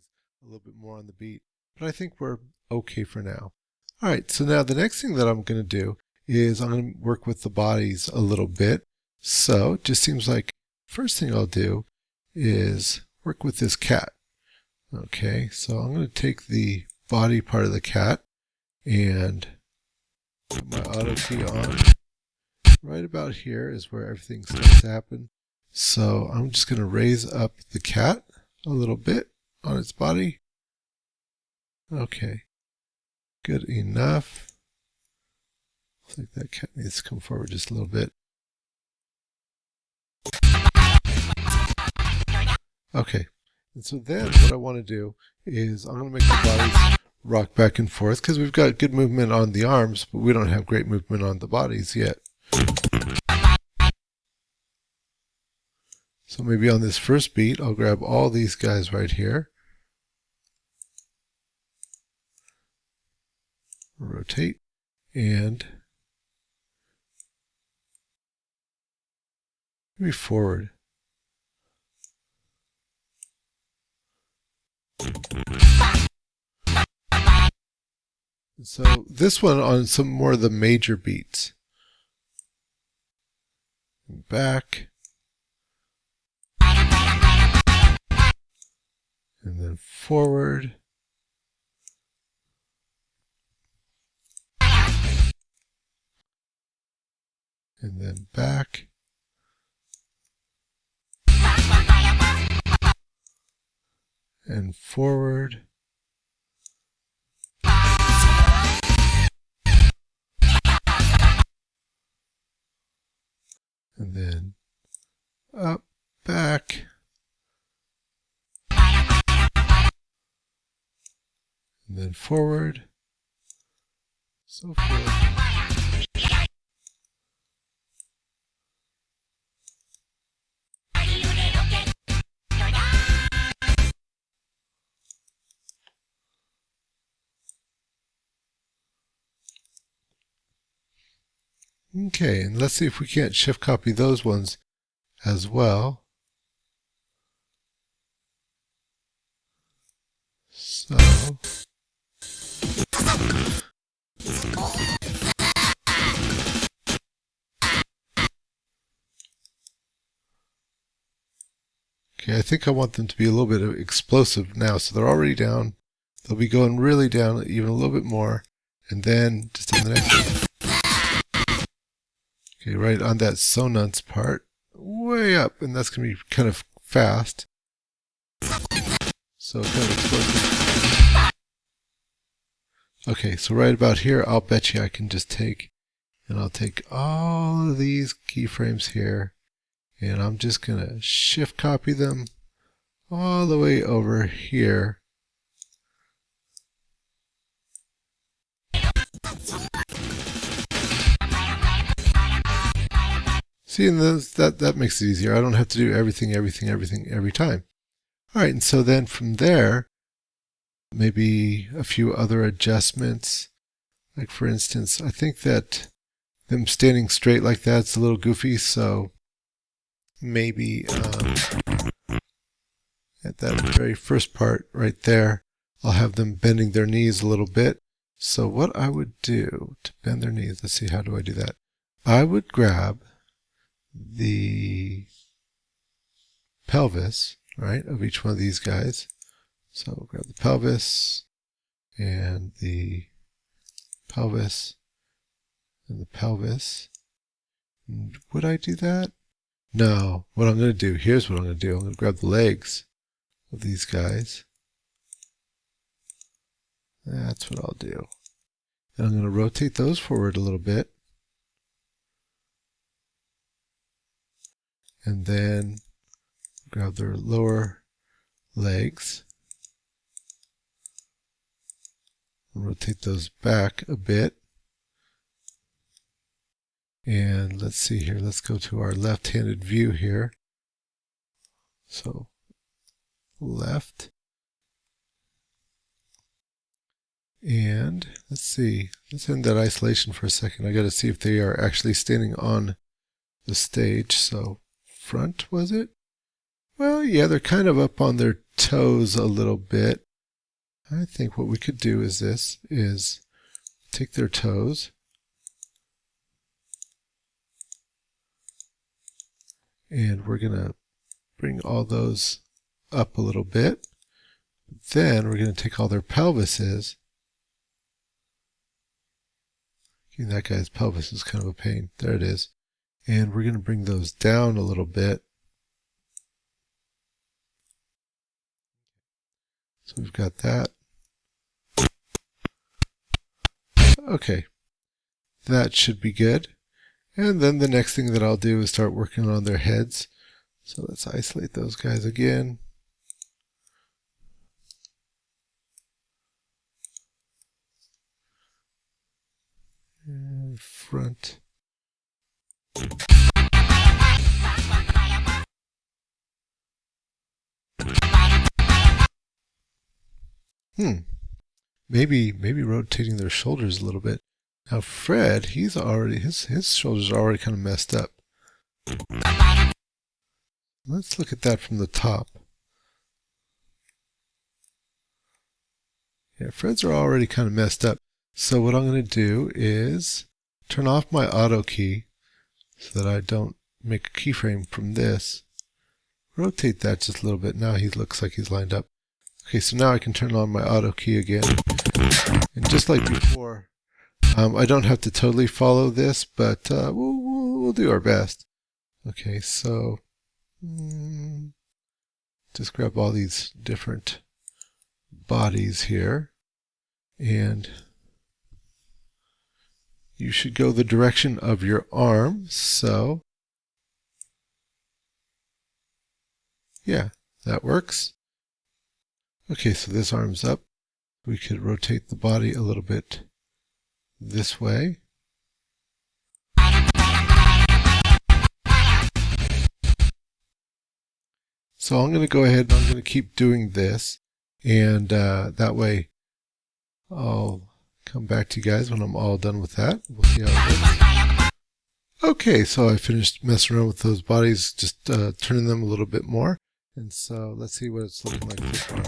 things a little bit more on the beat. But I think we're okay for now. All right, so now the next thing that I'm going to do is I'm going to work with the bodies a little bit. So it just seems like first thing I'll do is work with this cat. Okay, so I'm going to take the body part of the cat and put my auto key on. Right about here is where everything starts to happen. So I'm just going to raise up the cat a little bit on its body. Okay, good enough. Looks like that cat needs to come forward just a little bit. Okay, and so then what I want to do is I'm going to make the bodies rock back and forth because we've got good movement on the arms, but we don't have great movement on the bodies yet. So maybe on this first beat, I'll grab all these guys right here. Rotate and maybe forward. So this one on some more of the major beats. Back. And then forward. And then back. And forward. And then up, back. And then forward. So forth. Okay, and let's see if we can't shift copy those ones as well. So okay, I think I want them to be a little bit explosive now. So they're already down. They'll be going really down even a little bit more. And then just in the next one. Okay, right on that sonance part, way up, and that's going to be kind of fast. So kind of explosive. Okay, so right about here, I'll bet you I can just take, and I'll take all of these keyframes here, and I'm just going to shift copy them all the way over here. See, and that makes it easier. I don't have to do everything every time. All right, and so then from there, maybe a few other adjustments. Like for instance, I think that them standing straight like that's a little goofy, so maybe at that very first part right there, I'll have them bending their knees a little bit. So what I would do to bend their knees, let's see, how do I do that? I would grab the pelvis, right, of each one of these guys. So we'll grab the pelvis and the pelvis and the pelvis. And would I do that? No. What I'm going to do, here's what I'm going to do. I'm going to grab the legs of these guys. That's what I'll do. And I'm going to rotate those forward a little bit. And then grab their lower legs and rotate those back a bit. And let's see here, let's go to our left-handed view here. So left. And let's see, let's end that isolation for a second. I got to see if they are actually standing on the stage. So front, was it? Well, yeah, they're kind of up on their toes a little bit. I think what we could do is take their toes and we're going to bring all those up a little bit. Then we're going to take all their pelvises. That guy's pelvis is kind of a pain. There it is. And we're going to bring those down a little bit. So we've got that. Okay. That should be good. And then the next thing that I'll do is start working on their heads. So let's isolate those guys again. And front. Maybe rotating their shoulders a little bit. Now Fred, he's already his shoulders are already kind of messed up. Let's look at that from the top. Yeah, Fred's are already kind of messed up. So what I'm going to do is turn off my auto key so that I don't make a keyframe from this. Rotate that just a little bit. Now he looks like he's lined up. Okay, so now I can turn on my auto key again. And just like before, I don't have to totally follow this, but we'll do our best. Okay, so just grab all these different bodies here, and you should go the direction of your arm. So yeah, that works. Okay, so this arm's up. We could rotate the body a little bit this way. So I'm going to go ahead and I'm going to keep doing this, and that way I'll come back to you guys when I'm all done with that. We'll see how it works. Okay, so I finished messing around with those bodies, just turning them a little bit more. And so let's see what it's looking like so far.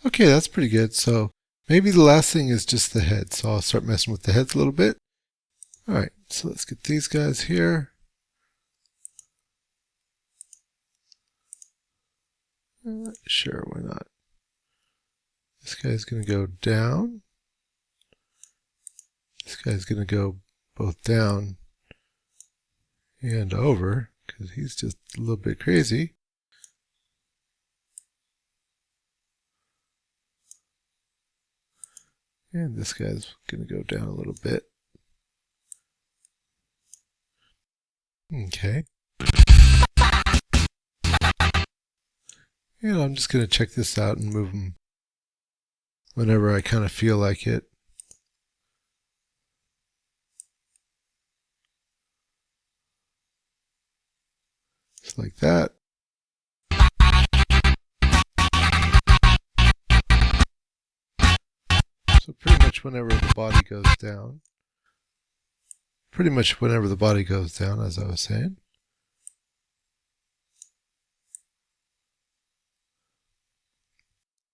Okay, that's pretty good. So maybe the last thing is just the head. So I'll start messing with the heads a little bit. All right, so let's get these guys here. Sure, why not? This guy's going to go down. This guy's going to go both down and over because he's just a little bit crazy. And this guy's going to go down a little bit. Okay. And I'm just going to check this out and move them whenever I kind of feel like it. Just like that. So pretty much whenever the body goes down. Pretty much whenever the body goes down, as I was saying.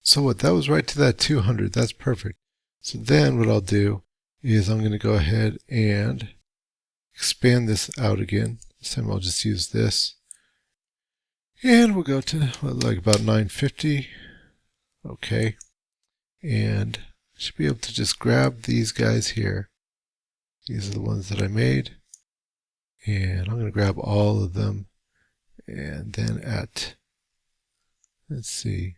So what, that was right to that 200. That's perfect. So then what I'll do is I'm going to go ahead and expand this out again. This time I'll just use this. And we'll go to like about 950. Okay. And I should be able to just grab these guys here. These are the ones that I made. And I'm going to grab all of them. And then at, let's see.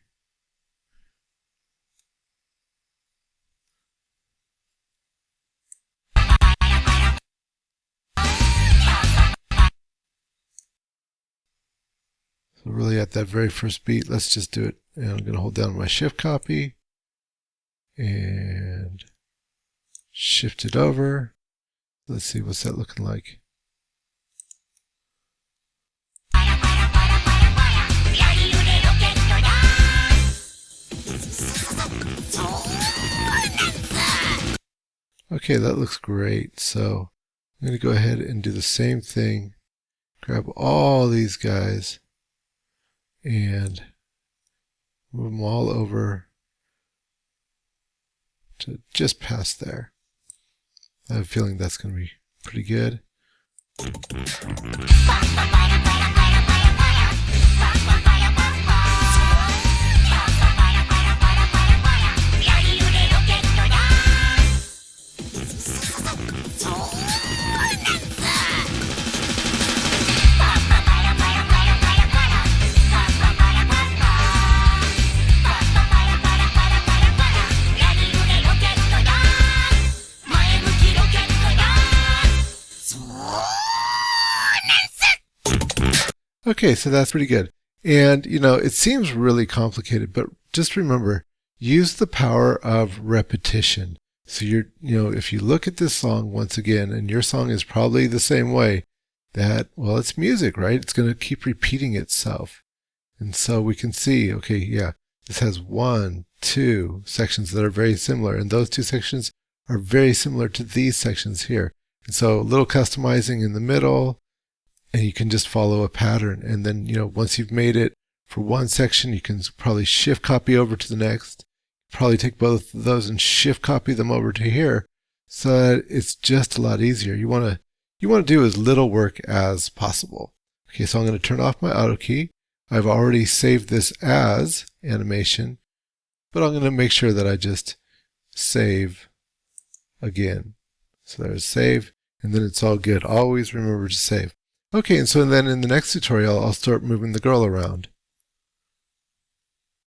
So really at that very first beat, let's just do it. And I'm going to hold down my shift copy and shift it over. Let's see, what's that looking like? Okay, that looks great. So I'm going to go ahead and do the same thing. Grab all these guys and move them all over to just past there. I have a feeling that's going to be pretty good. Okay, so that's pretty good. And, it seems really complicated, but just remember, use the power of repetition. So if you look at this song once again, and your song is probably the same way, well, it's music, right? It's going to keep repeating itself. And so we can see, okay, yeah, this has 1, 2 sections that are very similar, and those 2 sections are very similar to these sections here. And so a little customizing in the middle, and you can just follow a pattern. And then, once you've made it for one section, you can probably shift copy over to the next. Probably take both of those and shift copy them over to here, so that it's just a lot easier. You want to do as little work as possible. Okay, so I'm going to turn off my auto key. I've already saved this as animation, but I'm going to make sure that I just save again. So there's save, and then it's all good. Always remember to save. Okay, and so then in the next tutorial, I'll start moving the girl around.